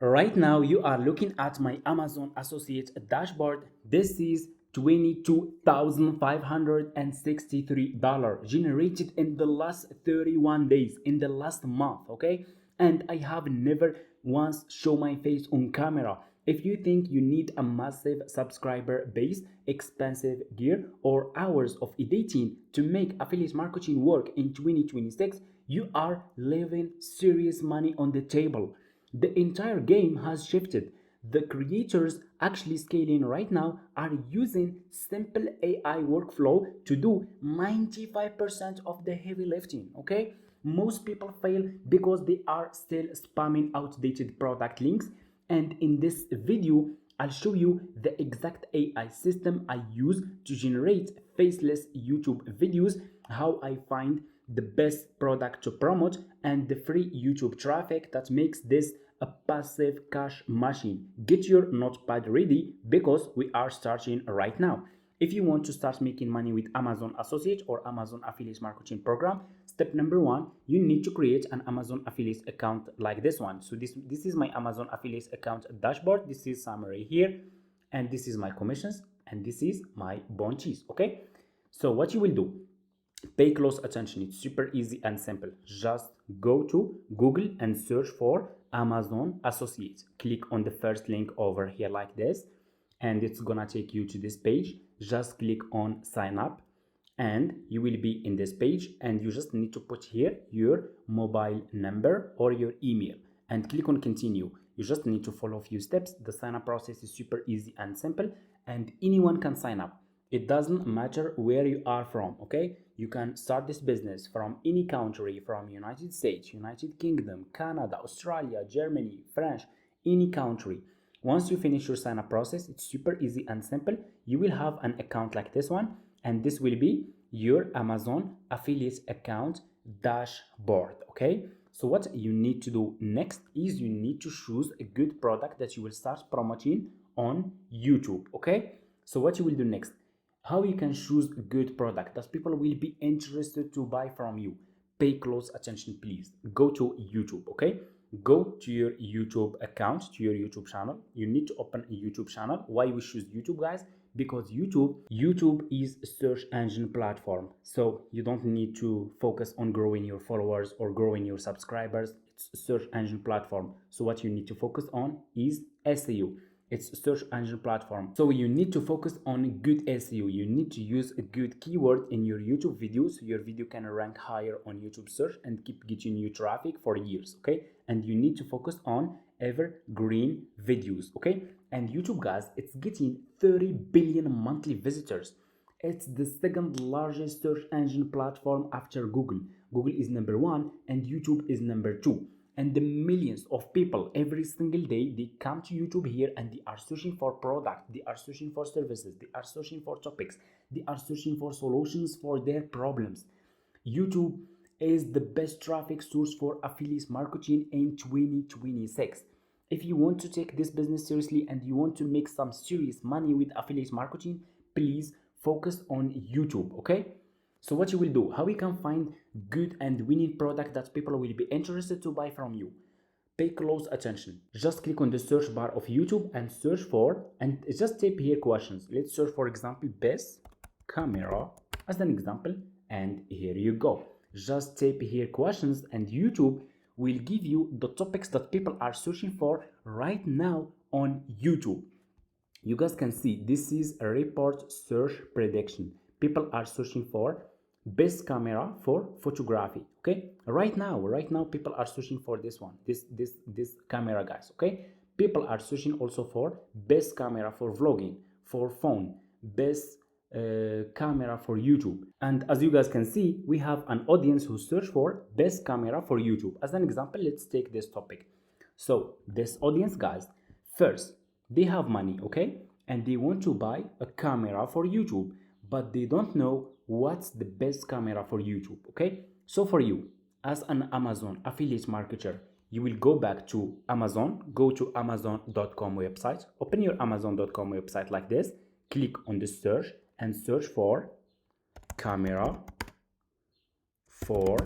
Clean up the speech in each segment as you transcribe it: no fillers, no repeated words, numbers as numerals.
Right now, you are looking at my Amazon Associate dashboard. This is $22,563 generated in the last 31 days, in the last month, okay? And I have never once shown my face on camera. If you think you need a massive subscriber base, expensive gear, or hours of editing to make affiliate marketing work in 2026, you are leaving serious money on the table. The entire game has shifted. The creators actually scaling right now are using simple AI workflow to do 95% of the heavy lifting, okay? Most people fail because they are still spamming outdated product links, and in this video I'll show you the exact AI system I use to generate faceless YouTube videos, how I find the best product to promote, and the free YouTube traffic that makes this a passive cash machine. Get your notepad ready because we are starting right now. If you want to start making money with Amazon Associate or Amazon Affiliate Marketing Program, step number one, you need to create an Amazon Affiliate account like this one. So this is my Amazon Affiliate account dashboard. This is summary here, and this is my commissions, and this is my bounties. Okay, so what you will do, pay close attention. It's super easy and simple. Just go to Google and search for Amazon Associates. Click on the first link over here like this, and it's gonna take you to this page. Just click on sign up, and you will be in this page, and you just need to put here your mobile number or your email and click on continue. You just need to follow a few steps. The sign up process is super easy and simple, and anyone can sign up. It doesn't matter where you are from, okay? You can start this business from any country, from United States, United Kingdom, Canada, Australia, Germany, France, any country. Once you finish your sign up process, it's super easy and simple. You will have an account like this one, and this will be your Amazon affiliate account dashboard, okay? So what you need to do next is you need to choose a good product that you will start promoting on YouTube, okay? So what you will do next, how you can choose a good product that people will be interested to buy from you. Pay close attention, please. Go to YouTube, okay? Go to your YouTube account, to your YouTube channel. You need to open a YouTube channel. Why we choose YouTube, guys? Because YouTube is a search engine platform, so you don't need to focus on growing your followers or growing your subscribers. It's a search engine platform, so what you need to focus on is SEO. It's a search engine platform, so you need to focus on good SEO. You need to use a good keyword in your YouTube video so your video can rank higher on YouTube search and keep getting you traffic for years, okay? And you need to focus on evergreen videos, okay? And YouTube, guys, it's getting 30 billion monthly visitors. It's the second largest search engine platform after Google. Google is number one and YouTube is number two. And the millions of people every single day, they come to YouTube here and they are searching for products, they are searching for services, they are searching for topics, they are searching for solutions for their problems. YouTube is the best traffic source for affiliate marketing in 2026. If you want to take this business seriously and you want to make some serious money with affiliate marketing, please focus on YouTube, okay? So what you will do, how you can find good and winning product that people will be interested to buy from you. Pay close attention. Just click on the search bar of YouTube and search for, and just type here questions. Let's search, for example, best camera as an example, and here you go. Just type here questions and YouTube will give you the topics that people are searching for right now on YouTube. You guys can see this is a report search prediction. People are searching for best camera for photography, okay? Right now people are searching for this one, this camera, guys, okay? People are searching also for best camera for vlogging, for phone, best camera for YouTube. And as you guys can see, we have an audience who search for best camera for YouTube. As an example, let's take this topic. So this audience, guys, first, they have money, okay? And they want to buy a camera for YouTube, but they don't know what's the best camera for YouTube, okay? So for you, as an Amazon affiliate marketer, you will go back to Amazon, go to amazon.com website, open your amazon.com website like this, click on the search and search for camera for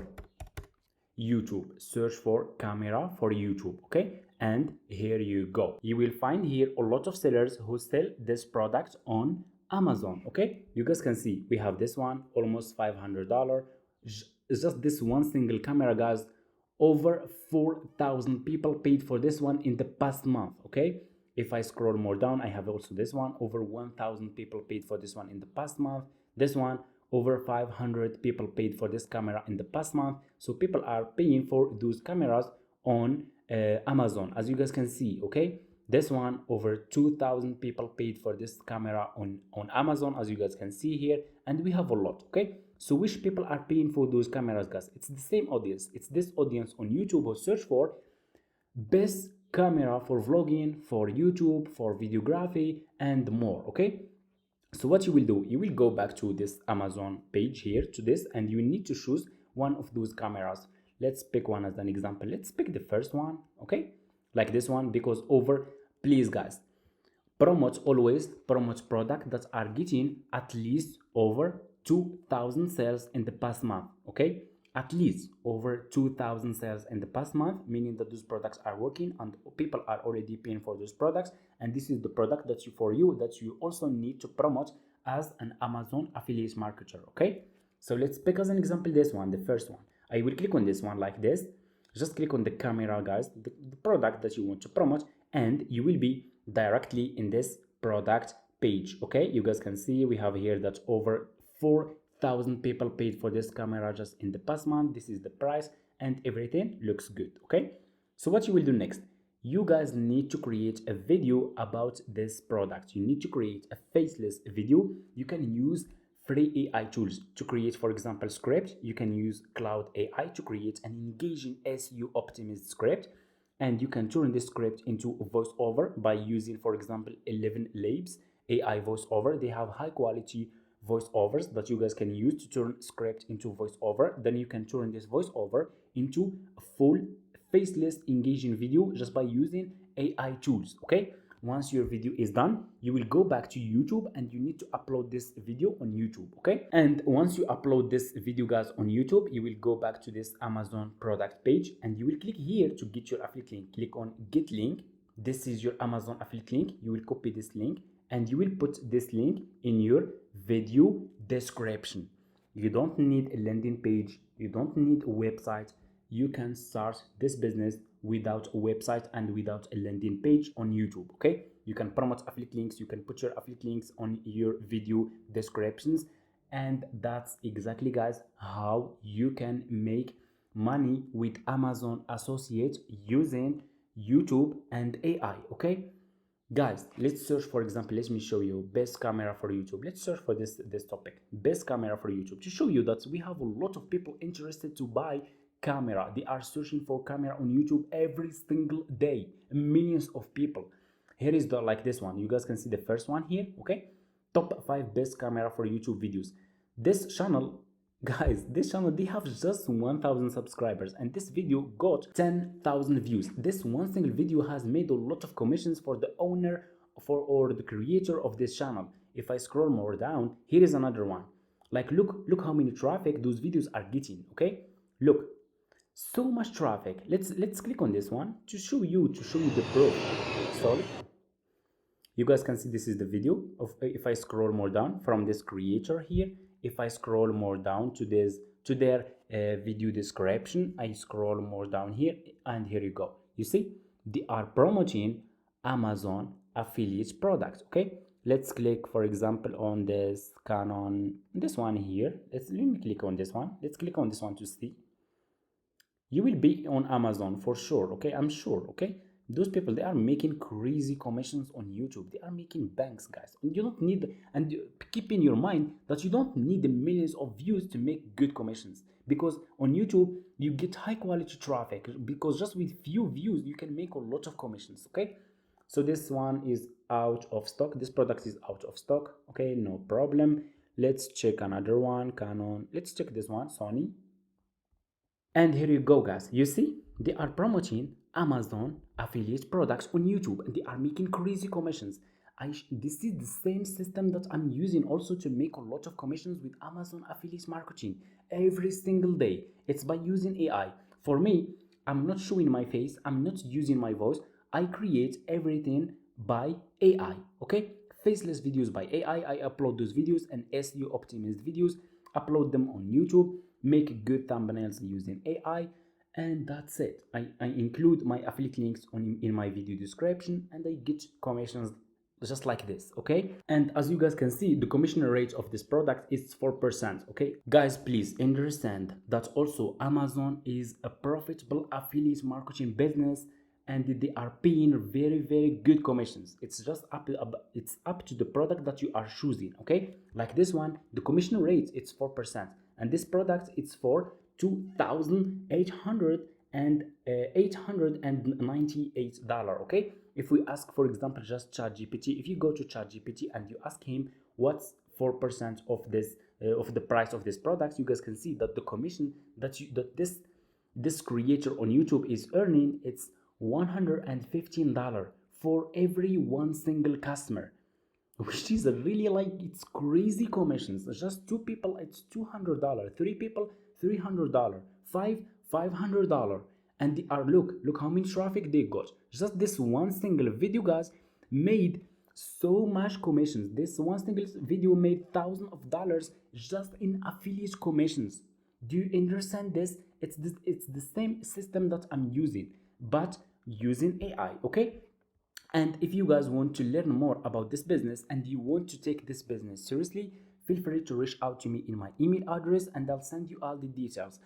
YouTube. Search for camera for YouTube, okay? And here you go. You will find here a lot of sellers who sell this product on Amazon. Okay, you guys can see we have this one almost $500. It's just this one single camera, guys. Over 4,000 people paid for this one in the past month. Okay, if I scroll more down, I have also this one. Over 1,000 people paid for this one in the past month. This one, over 500 people paid for this camera in the past month. So people are paying for those cameras on Amazon, as you guys can see. Okay, this one, over 2,000 people paid for this camera on Amazon, as you guys can see here. And we have a lot. Okay, so which people are paying for those cameras, guys? It's the same audience. It's this audience on YouTube who search for best camera for vlogging, for YouTube, for videography, and more. Okay, so what you will do, you will go back to this Amazon page here, to this, and you need to choose one of those cameras. Let's pick one as an example. Let's pick the first one. Okay, like this one, because please guys, always promote product that are getting at least over 2,000 sales in the past month. Okay, at least over 2,000 sales in the past month, meaning that those products are working and people are already paying for those products. And this is the product that you also need to promote as an Amazon affiliate marketer. Okay, so let's pick as an example this one, the first one. I will click on this one like this. Just click on the camera, guys, the product that you want to promote, and you will be directly in this product page. Okay, you guys can see we have here that over 4,000 people paid for this camera just in the past month. This is the price and everything looks good. Okay, so what you will do next, you guys need to create a video about this product. You need to create a faceless video. You can use free AI tools to create, for example, script. You can use Cloud AI to create an engaging SEO optimized script, and you can turn this script into a voiceover by using, for example, 11 Labs AI voiceover. They have high quality voiceovers that you guys can use to turn script into voiceover. Then you can turn this voiceover into a full faceless engaging video just by using AI tools. Okay, once your video is done, you will go back to YouTube and you need to upload this video on YouTube. Okay, and once you upload this video, guys, on YouTube, you will go back to this Amazon product page and you will click here to get your affiliate link. Click on get link. This is your Amazon affiliate link. You will copy this link and you will put this link in your video description. You don't need a landing page, you don't need a website. You can start this business without a website and without a landing page on YouTube. Okay, you can promote affiliate links, you can put your affiliate links on your video descriptions, and that's exactly, guys, how you can make money with Amazon Associates using YouTube and AI. Okay, guys, let's search, for example, let me show you best camera for YouTube. Let's search for this topic, best camera for YouTube, to show you that we have a lot of people interested to buy camera. They are searching for camera on YouTube every single day, millions of people. Here is the, like this one, you guys can see the first one here. Okay, top 5 best camera for YouTube videos. This channel, guys, this channel, they have just 1,000 subscribers and this video got 10,000 views. This one single video has made a lot of commissions for the owner or the creator of this channel. If I scroll more down, here is another one. Like, look how many traffic those videos are getting. Okay, look, so much traffic. Let's click on this one to show you the proof. So you guys can see this is the video of, if I scroll more down from this creator here, if I scroll more down to their video description, I scroll more down here, and here you go. You see, they are promoting Amazon affiliate products. Okay, let's click, for example, on this Canon, this one here. Let me click on this one. Let's click on this one to see. You will be on Amazon for sure. Okay, I'm sure. Okay, those people, they are making crazy commissions on YouTube. They are making banks, guys. And you don't need, and keep in your mind that you don't need the millions of views to make good commissions, because on YouTube you get high quality traffic, because just with few views you can make a lot of commissions. Okay, so this one is out of stock. This product is out of stock. Okay, no problem. Let's check another one, Canon. Let's check this one, Sony. And here you go, guys. You see, they are promoting Amazon affiliate products on YouTube and they are making crazy commissions. This is the same system that I'm using also to make a lot of commissions with Amazon affiliate marketing every single day. It's by using AI. For me, I'm not showing my face, I'm not using my voice. I create everything by AI, okay? Faceless videos by AI. I upload those videos and SEO optimized videos, upload them on YouTube, make good thumbnails using AI, and that's it. I include my affiliate links in my video description, and I get commissions just like this, okay? And as you guys can see, the commission rate of this product is 4%, okay? Guys, please understand that also Amazon is a profitable affiliate marketing business, and they are paying very good commissions. It's just up to the product that you are choosing, okay? Like this one, the commission rate it's 4%, and this product it's for 2,800 and $898, okay? If we ask, for example, just ChatGPT, if you go to ChatGPT and you ask him what's 4% of this of the price of this product, you guys can see that the commission that this creator on YouTube is earning, it's $115 for every one single customer, which is a really, like, it's crazy commissions. Just two people it's $200, three people $300, $500, and they are, look how many traffic they got. Just this one single video, guys, made so much commissions. This one single video made thousands of dollars just in affiliate commissions. Do you understand this? It's the same system that I'm using, but using AI, okay? And if you guys want to learn more about this business and you want to take this business seriously, feel free to reach out to me in my email address and I'll send you all the details.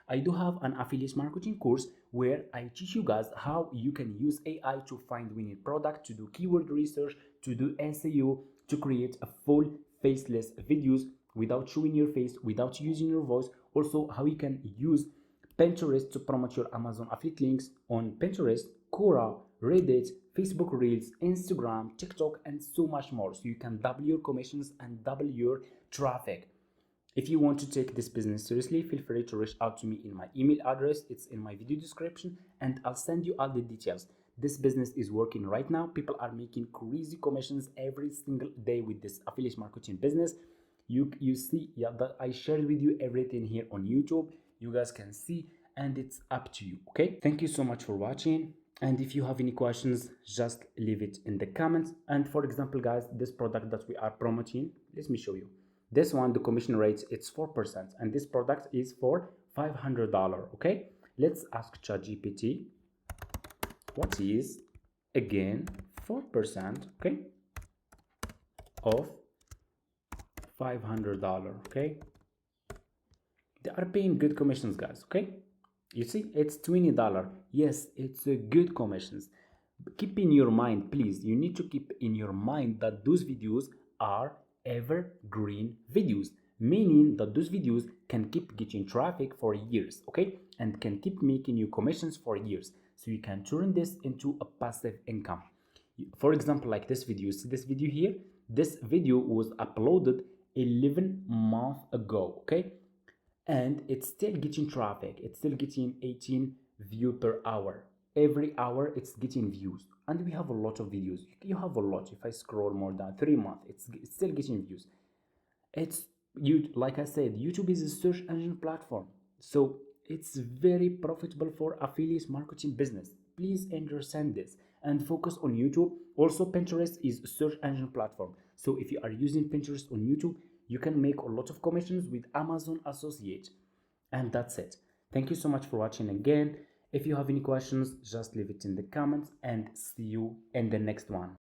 I do have an affiliate marketing course where I teach you guys how you can use AI to find winning product, to do keyword research, to do SEO, to create a full faceless videos without showing your face, without using your voice. Also, how you can use Pinterest to promote your Amazon affiliate links on Pinterest, Quora, Reddit, Facebook Reels, Instagram, TikTok, and so much more. So you can double your commissions and double your traffic. If you want to take this business seriously, feel free to reach out to me in my email address. It's in my video description, and I'll send you all the details. This business is working right now. People are making crazy commissions every single day with this affiliate marketing business. You see, yeah, that I shared with you everything here on YouTube. You guys can see, and it's up to you, okay? Thank you so much for watching. And if you have any questions, just leave it in the comments. And for example, guys, this product that we are promoting, let me show you. This one, the commission rate, it's 4%, and this product is for $500, okay? Let's ask ChatGPT, what is, again, 4%, okay, of $500, okay? They are paying good commissions, guys, okay? You see, it's $20. Yes, it's a good commissions. Keep in your mind, please, you need to keep in your mind that those videos are evergreen videos, meaning that those videos can keep getting traffic for years, okay, and can keep making you commissions for years. So you can turn this into a passive income. For example, like this video, see this video here, this video was uploaded 11 months ago, okay, and it's still getting traffic. It's still getting 18 views per hour. Every hour it's getting views, and we have a lot of videos. You have a lot. If I scroll more than 3 months, it's still getting views. It's you, like I said, YouTube is a search engine platform, so it's very profitable for affiliate marketing business. Please understand this and focus on YouTube. Also, Pinterest is a search engine platform, so if you are using Pinterest on YouTube, you can make a lot of commissions with Amazon Associate. And that's it. Thank you so much for watching again. If you have any questions, just leave it in the comments, and see you in the next one.